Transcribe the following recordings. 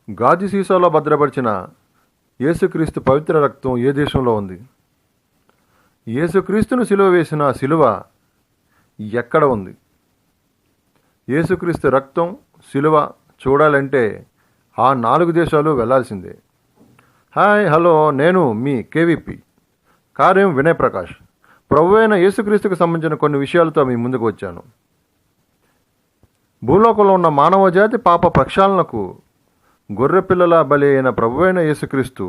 గాజు సీసాలో భద్రపరిచిన యేసుక్రీస్తు పవిత్ర రక్తం ఏ దేశంలో ఉంది? యేసుక్రీస్తును సిలువ వేసిన సిలువ ఎక్కడ ఉంది? యేసుక్రీస్తు రక్తం సిలువ చూడాలంటే ఆ 4 దేశాలు వెళ్లాల్సిందే. హాయ్ హలో, నేను మీ కేవీపీ కార్యం వినయ్ ప్రకాష్. ప్రభు అయిన యేసుక్రీస్తుకు సంబంధించిన కొన్ని విషయాలతో మీ ముందుకు వచ్చాను. భూలోకంలో ఉన్న మానవ జాతి పాప ప్రక్షాళనకు గొర్రెపిల్లల బలి అయిన ప్రభు అయిన యేసుక్రీస్తు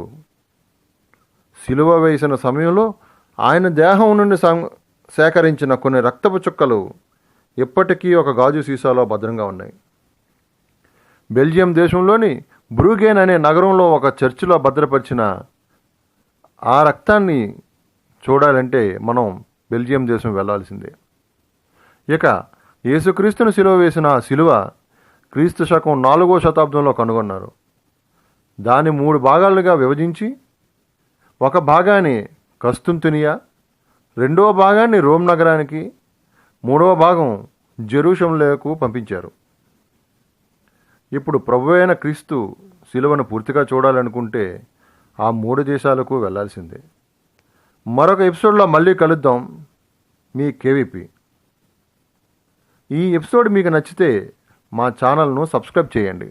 సిలువ వేసిన సమయంలో ఆయన దేహం నుండి సేకరించిన కొన్ని రక్తపు చుక్కలు ఇప్పటికీ ఒక గాజు సీసాలో భద్రంగా ఉన్నాయి. బెల్జియం దేశంలోని బ్రూగేన్ అనే నగరంలో ఒక చర్చిలో భద్రపరిచిన ఆ రక్తాన్ని చూడాలంటే మనం బెల్జియం దేశం వెళ్లాల్సిందే. ఇక యేసుక్రీస్తును సిలువ వేసిన సిలువ క్రీస్తు శకం 4వ శతాబ్దంలో కనుగొన్నారు. దాన్ని 3 భాగాలుగా విభజించి ఒక భాగాన్ని కస్తుంతునియా, 2వ భాగాన్ని రోమ్ నగరానికి, 3వ భాగం జెరూషలేముకు పంపించారు. ఇప్పుడు ప్రభు అయిన క్రీస్తు సిలువను పూర్తిగా చూడాలనుకుంటే ఆ 3 దేశాలకు వెళ్లాల్సిందే. మరొక ఎపిసోడ్లో మళ్ళీ కలుద్దాం. మీ కేవీపీ. ఈ ఎపిసోడ్ మీకు నచ్చితే మా ఛానల్ను సబ్స్క్రైబ్ చేయండి.